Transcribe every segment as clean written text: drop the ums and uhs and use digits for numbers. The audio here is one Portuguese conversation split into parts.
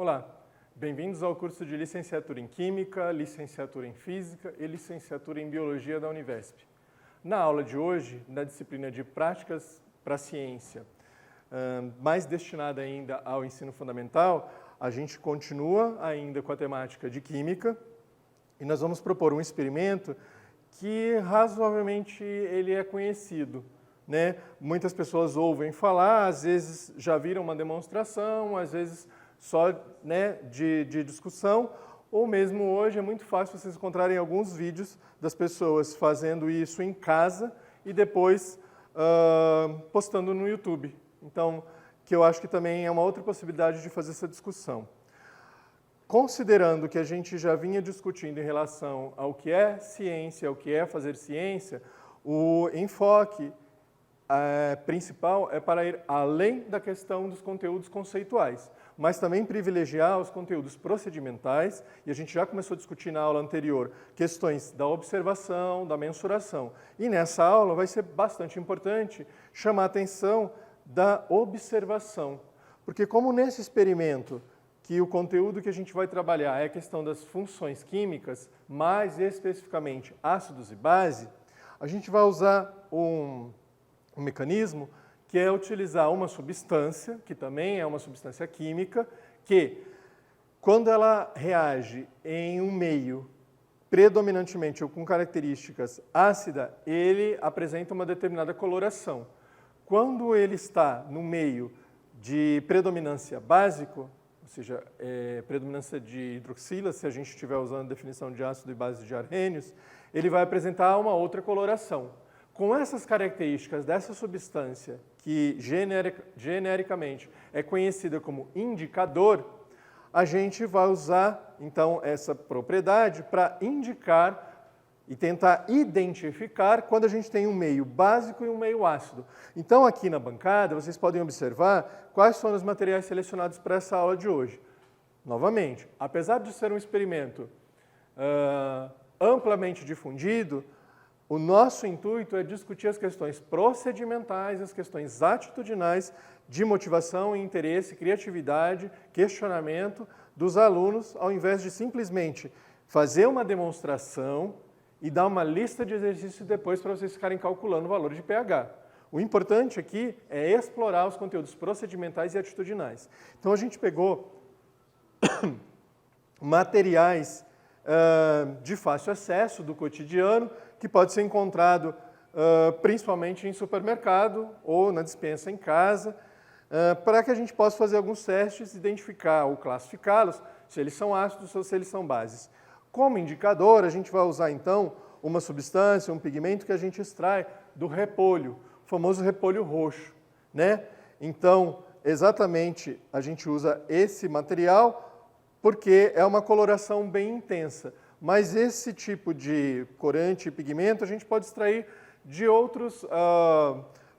Olá, bem-vindos ao curso de Licenciatura em Química, Licenciatura em Física e Licenciatura em Biologia da Univesp. Na aula de hoje, na disciplina de Práticas para a Ciência, mais destinada ainda ao ensino fundamental, a gente continua ainda com a temática de Química e nós vamos propor um experimento que razoavelmente ele é conhecido, né? Muitas pessoas ouvem falar, às vezes já viram uma demonstração, às vezes só, né, de discussão, ou mesmo hoje é muito fácil vocês encontrarem alguns vídeos das pessoas fazendo isso em casa e depois postando no YouTube. Então, que eu acho que também é uma outra possibilidade de fazer essa discussão. Considerando que a gente já vinha discutindo em relação ao que é ciência, ao que é fazer ciência, o enfoque principal é para ir além da questão dos conteúdos conceituais, mas também privilegiar os conteúdos procedimentais, e a gente já começou a discutir na aula anterior questões da observação, da mensuração. E nessa aula vai ser bastante importante chamar a atenção da observação, porque como nesse experimento que o conteúdo que a gente vai trabalhar é a questão das funções químicas, mais especificamente ácidos e base, a gente vai usar um mecanismo que é utilizar uma substância, que também é uma substância química, que quando ela reage em um meio predominantemente ou com características ácida, ele apresenta uma determinada coloração. Quando ele está no meio de predominância básico, ou seja, predominância de hidroxila, se a gente estiver usando a definição de ácido e base de Arrhenius, ele vai apresentar uma outra coloração. Com essas características dessa substância, que genericamente é conhecida como indicador, a gente vai usar, então, essa propriedade para indicar e tentar identificar quando a gente tem um meio básico e um meio ácido. Então, aqui na bancada, vocês podem observar quais foram os materiais selecionados para essa aula de hoje. Novamente, apesar de ser um experimento amplamente difundido, o nosso intuito é discutir as questões procedimentais, as questões atitudinais de motivação, interesse, criatividade, questionamento dos alunos, ao invés de simplesmente fazer uma demonstração e dar uma lista de exercícios depois para vocês ficarem calculando o valor de pH. O importante aqui é explorar os conteúdos procedimentais e atitudinais. Então a gente pegou materiais de fácil acesso do cotidiano, que pode ser encontrado principalmente em supermercado ou na despensa em casa, para que a gente possa fazer alguns testes, identificar ou classificá-los, se eles são ácidos ou se eles são bases. Como indicador, a gente vai usar então uma substância, um pigmento que a gente extrai do repolho, o famoso repolho roxo, né? Então, exatamente, a gente usa esse material porque é uma coloração bem intensa. Mas esse tipo de corante e pigmento a gente pode extrair de outros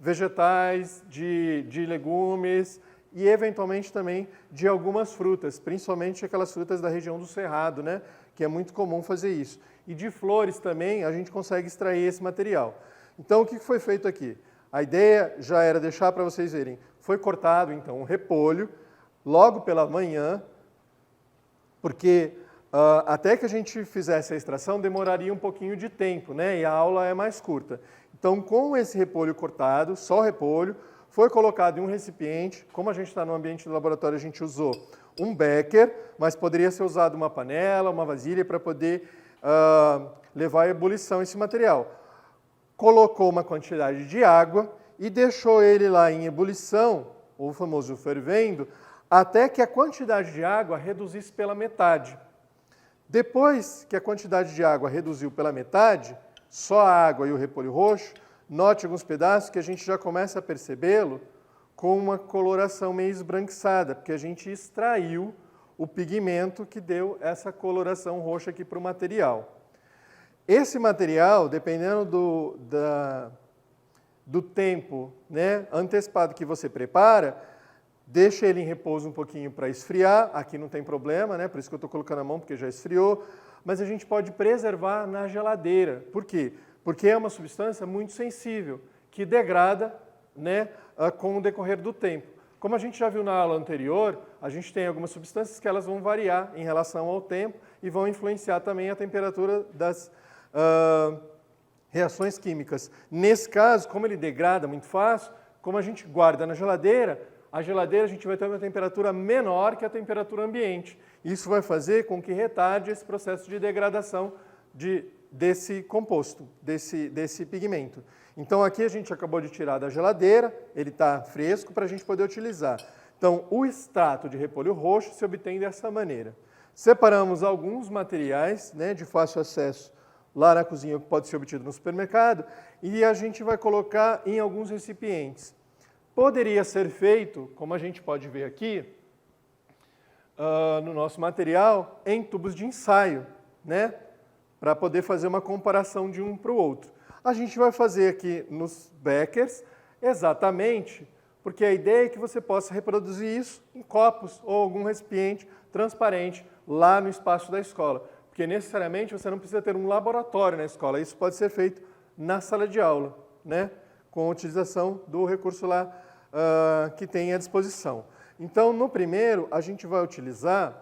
vegetais, de legumes e, eventualmente, também de algumas frutas, principalmente aquelas frutas da região do Cerrado, né? Que é muito comum fazer isso. E de flores também a gente consegue extrair esse material. Então, o que foi feito aqui? A ideia já era deixar para vocês verem. Foi cortado, então, um repolho logo pela manhã, porque até que a gente fizesse a extração demoraria um pouquinho de tempo, né? E a aula é mais curta. Então, com esse repolho cortado, só o repolho, foi colocado em um recipiente. Como a gente está no ambiente do laboratório, a gente usou um becker, mas poderia ser usado uma panela, uma vasilha para poder levar à ebulição esse material. Colocou uma quantidade de água e deixou ele lá em ebulição, o famoso fervendo, até que a quantidade de água reduzisse pela metade. Depois que a quantidade de água reduziu pela metade, só a água e o repolho roxo, note alguns pedaços que a gente já começa a percebê-lo com uma coloração meio esbranquiçada, porque a gente extraiu o pigmento que deu essa coloração roxa aqui para o material. Esse material, dependendo do tempo, né, antecipado que você prepara, deixa ele em repouso um pouquinho para esfriar, aqui não tem problema, né? Por isso que eu estou colocando a mão, porque já esfriou, mas a gente pode preservar na geladeira. Por quê? Porque é uma substância muito sensível, que degrada, né, com o decorrer do tempo. Como a gente já viu na aula anterior, a gente tem algumas substâncias que elas vão variar em relação ao tempo e vão influenciar também a temperatura das reações químicas. Nesse caso, como ele degrada muito fácil, como a gente guarda na geladeira, a geladeira a gente vai ter uma temperatura menor que a temperatura ambiente. Isso vai fazer com que retarde esse processo de degradação desse composto, desse pigmento. Então aqui a gente acabou de tirar da geladeira, ele está fresco para a gente poder utilizar. Então o extrato de repolho roxo se obtém dessa maneira. Separamos alguns materiais, né, de fácil acesso lá na cozinha, que pode ser obtido no supermercado, e a gente vai colocar em alguns recipientes. Poderia ser feito, como a gente pode ver aqui, no nosso material, em tubos de ensaio, né, para poder fazer uma comparação de um para o outro. A gente vai fazer aqui nos beckers, exatamente, porque a ideia é que você possa reproduzir isso em copos ou algum recipiente transparente lá no espaço da escola. Porque necessariamente você não precisa ter um laboratório na escola, isso pode ser feito na sala de aula, né, com a utilização do recurso lá que tem à disposição. Então, no primeiro, a gente vai utilizar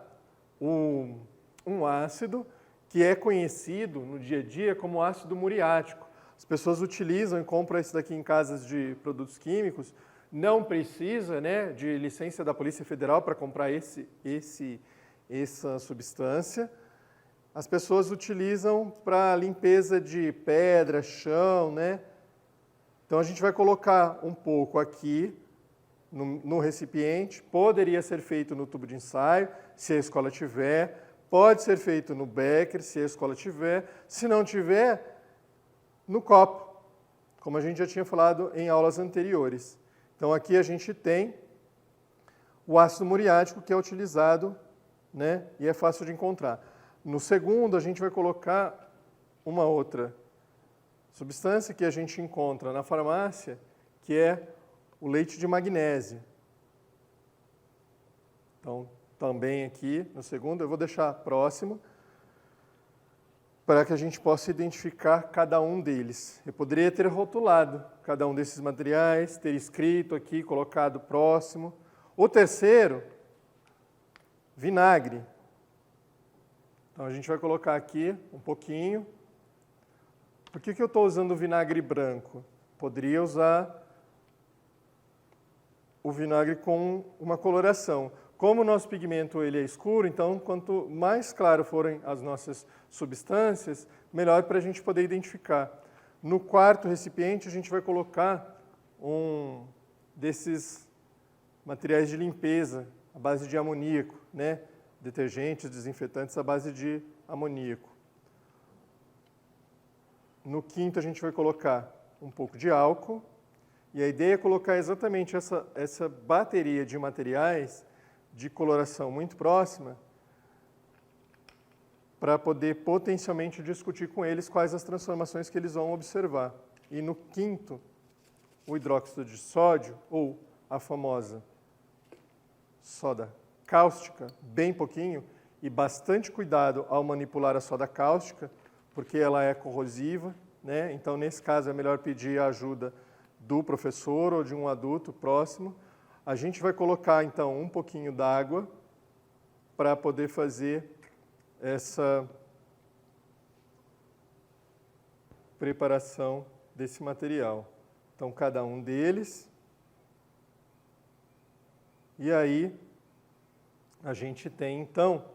um ácido que é conhecido no dia a dia como ácido muriático. As pessoas utilizam e compram esse daqui em casas de produtos químicos. Não precisa, né, de licença da Polícia Federal para comprar essa substância. As pessoas utilizam para limpeza de pedra, chão, né? Então a gente vai colocar um pouco aqui no recipiente. Poderia ser feito no tubo de ensaio, se a escola tiver. Pode ser feito no becker, se a escola tiver. Se não tiver, no copo, como a gente já tinha falado em aulas anteriores. Então aqui a gente tem o ácido muriático que é utilizado, né, e é fácil de encontrar. No segundo, a gente vai colocar uma outra substância que a gente encontra na farmácia, que é o leite de magnésio. Então, também aqui no segundo, eu vou deixar próximo, para que a gente possa identificar cada um deles. Eu poderia ter rotulado cada um desses materiais, ter escrito aqui, colocado próximo. O terceiro, vinagre. Então a gente vai colocar aqui um pouquinho. Por que eu estou usando o vinagre branco? Poderia usar o vinagre com uma coloração. Como o nosso pigmento ele é escuro, então quanto mais claro forem as nossas substâncias, melhor para a gente poder identificar. No quarto recipiente, a gente vai colocar um desses materiais de limpeza à base de amoníaco, né? Detergentes, desinfetantes à base de amoníaco. No quinto, a gente vai colocar um pouco de álcool. E a ideia é colocar exatamente essa bateria de materiais de coloração muito próxima para poder potencialmente discutir com eles quais as transformações que eles vão observar. E no quinto, o hidróxido de sódio, ou a famosa soda cáustica, bem pouquinho, e bastante cuidado ao manipular a soda cáustica, porque ela é corrosiva, né? Então, nesse caso, é melhor pedir a ajuda do professor ou de um adulto próximo. A gente vai colocar, então, um pouquinho d'água para poder fazer essa preparação desse material. Então, cada um deles. E aí, a gente tem, então,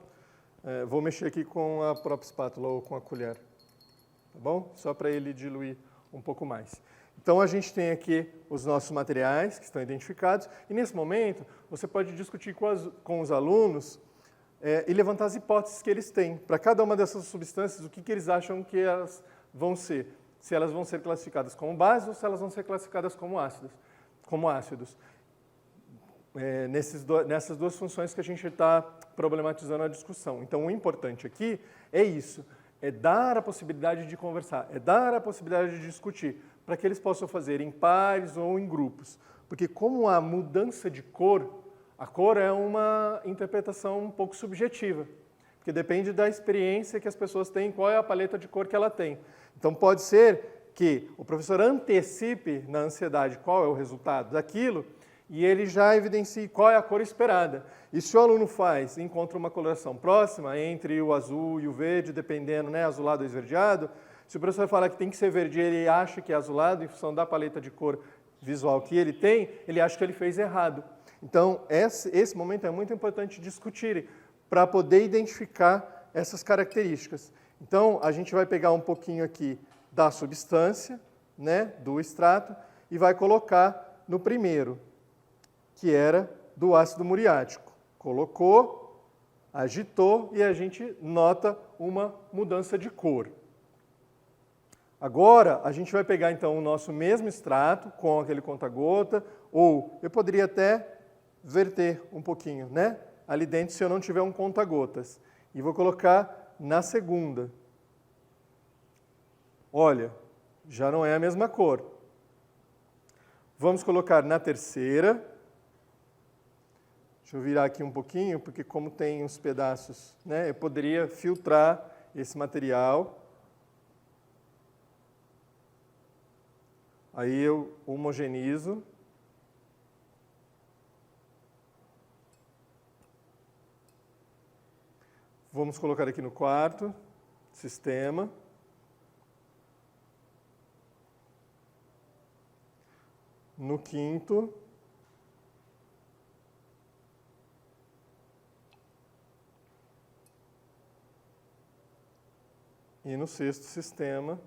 vou mexer aqui com a própria espátula ou com a colher, tá bom? Só para ele diluir um pouco mais. Então, a gente tem aqui os nossos materiais que estão identificados e, nesse momento, você pode discutir com os alunos e levantar as hipóteses que eles têm. Para cada uma dessas substâncias, o que eles acham que elas vão ser. Se elas vão ser classificadas como bases ou se elas vão ser classificadas como ácidos. Nessas duas funções que a gente está problematizando a discussão. Então, o importante aqui é isso, é dar a possibilidade de conversar, é dar a possibilidade de discutir, para que eles possam fazer em pares ou em grupos. Porque como a mudança de cor, a cor é uma interpretação um pouco subjetiva, porque depende da experiência que as pessoas têm, qual é a paleta de cor que ela tem. Então, pode ser que o professor antecipe na ansiedade qual é o resultado daquilo, e ele já evidencia qual é a cor esperada. E se o aluno encontra uma coloração próxima entre o azul e o verde, dependendo, né, azulado ou esverdeado, se o professor falar que tem que ser verde e ele acha que é azulado, em função da paleta de cor visual que ele tem, ele acha que ele fez errado. Então, esse momento é muito importante discutirem para poder identificar essas características. Então, a gente vai pegar um pouquinho aqui da substância, né, do extrato, e vai colocar no primeiro, que era do ácido muriático. Colocou, agitou e a gente nota uma mudança de cor. Agora, a gente vai pegar então o nosso mesmo extrato com aquele conta-gota, ou eu poderia até verter um pouquinho, né, ali dentro se eu não tiver um conta-gotas. E vou colocar na segunda. Olha, já não é a mesma cor. Vamos colocar na terceira. Deixa eu virar aqui um pouquinho, porque como tem uns pedaços, né, eu poderia filtrar esse material. Aí eu homogenizo. Vamos colocar aqui no quarto sistema. No quinto. E no sexto sistema,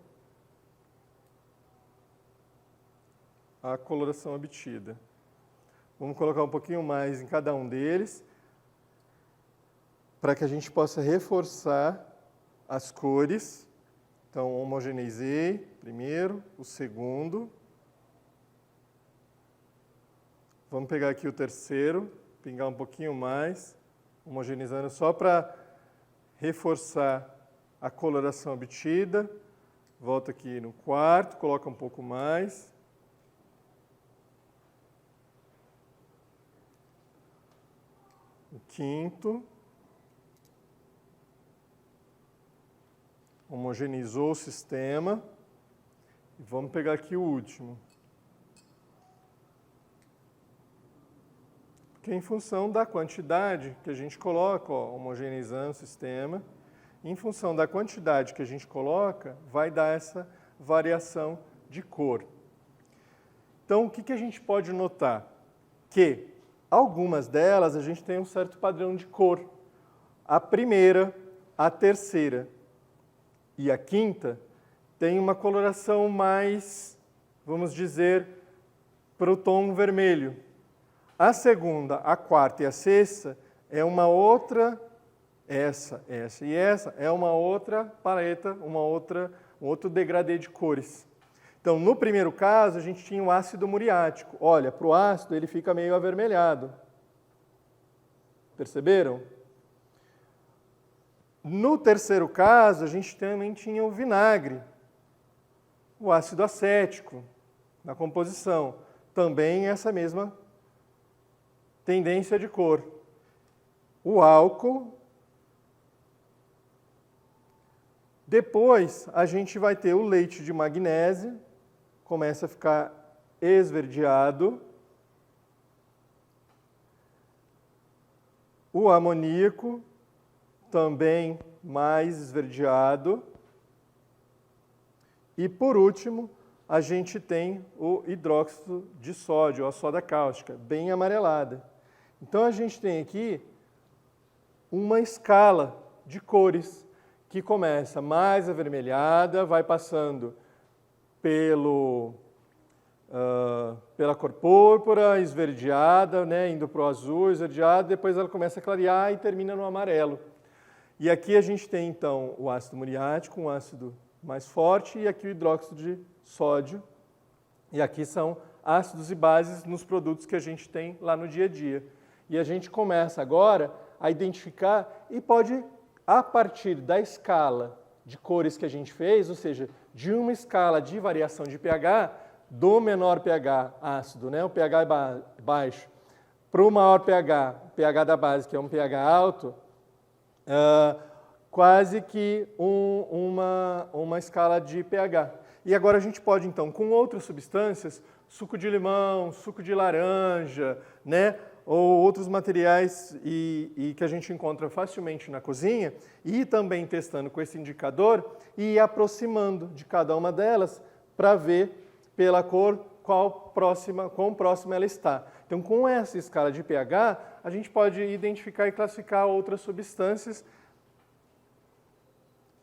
a coloração obtida. Vamos colocar um pouquinho mais em cada um deles, para que a gente possa reforçar as cores. Então, homogeneizei primeiro, o segundo. Vamos pegar aqui o terceiro, pingar um pouquinho mais, homogeneizando só para reforçar a coloração obtida. Volta aqui no quarto, coloca um pouco mais. O quinto. Homogeneizou o sistema. E vamos pegar aqui o último. Que em função da quantidade que a gente coloca, ó, homogeneizando o sistema, em função da quantidade que a gente coloca, vai dar essa variação de cor. Então, o que a gente pode notar? Que algumas delas a gente tem um certo padrão de cor. A primeira, a terceira e a quinta tem uma coloração mais, vamos dizer, para o tom vermelho. A segunda, a quarta e a sexta é uma outra, essa e essa é uma outra paleta, um outro degradê de cores. Então, no primeiro caso, a gente tinha o ácido muriático. Olha, para o ácido ele fica meio avermelhado. Perceberam? No terceiro caso, a gente também tinha o vinagre, o ácido acético, na composição. Também essa mesma tendência de cor. O álcool. Depois, a gente vai ter o leite de magnésio, começa a ficar esverdeado. O amoníaco, também mais esverdeado. E, por último, a gente tem o hidróxido de sódio, a soda cáustica, bem amarelada. Então, a gente tem aqui uma escala de cores que começa mais avermelhada, vai passando pela cor púrpura, esverdeada, né, indo para o azul, esverdeado, depois ela começa a clarear e termina no amarelo. E aqui a gente tem, então, o ácido muriático, um ácido mais forte, e aqui o hidróxido de sódio. E aqui são ácidos e bases nos produtos que a gente tem lá no dia a dia. E a gente começa agora a identificar e pode, a partir da escala de cores que a gente fez, ou seja, de uma escala de variação de pH, do menor pH ácido, né, o pH baixo, para o maior pH, pH da base, que é um pH alto, quase que uma escala de pH. E agora a gente pode, então, com outras substâncias, suco de limão, suco de laranja, né, ou outros materiais e que a gente encontra facilmente na cozinha, e também testando com esse indicador e aproximando de cada uma delas para ver pela cor quão próxima ela está. Então, com essa escala de pH, a gente pode identificar e classificar outras substâncias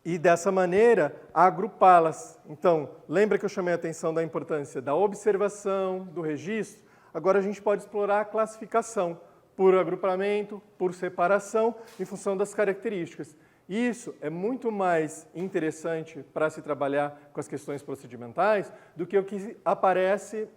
e, dessa maneira, agrupá-las. Então, lembra que eu chamei a atenção da importância da observação, do registro? Agora a gente pode explorar a classificação por agrupamento, por separação, em função das características. Isso é muito mais interessante para se trabalhar com as questões procedimentais do que o que aparece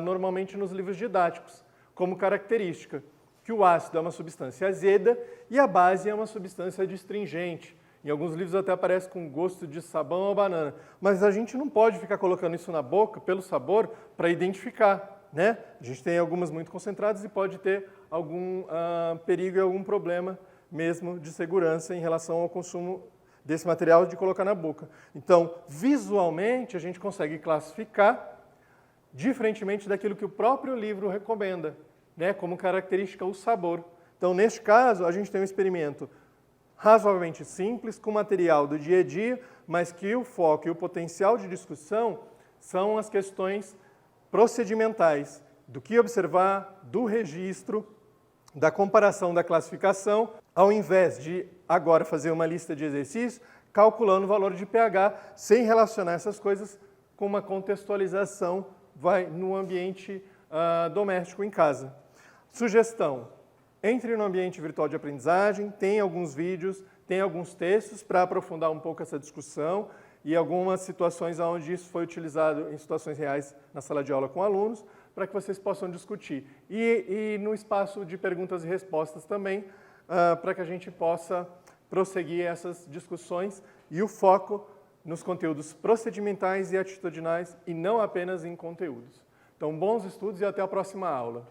normalmente nos livros didáticos, como característica, que o ácido é uma substância azeda e a base é uma substância adstringente. Em alguns livros até aparece com gosto de sabão ou banana. Mas a gente não pode ficar colocando isso na boca, pelo sabor, para identificar, né? A gente tem algumas muito concentradas e pode ter algum perigo e algum problema mesmo de segurança em relação ao consumo desse material de colocar na boca. Então, visualmente, a gente consegue classificar diferentemente daquilo que o próprio livro recomenda, né? Como característica o sabor. Então, neste caso, a gente tem um experimento razoavelmente simples, com material do dia a dia, mas que o foco e o potencial de discussão são as questões procedimentais, do que observar, do registro, da comparação, da classificação, ao invés de agora fazer uma lista de exercícios, calculando o valor de pH, sem relacionar essas coisas com uma contextualização no ambiente doméstico em casa. Sugestão: entre no ambiente virtual de aprendizagem, tem alguns vídeos, tem alguns textos para aprofundar um pouco essa discussão e algumas situações onde isso foi utilizado em situações reais na sala de aula com alunos, para que vocês possam discutir. E no espaço de perguntas e respostas também, para que a gente possa prosseguir essas discussões e o foco nos conteúdos procedimentais e atitudinais e não apenas em conteúdos. Então, bons estudos e até a próxima aula.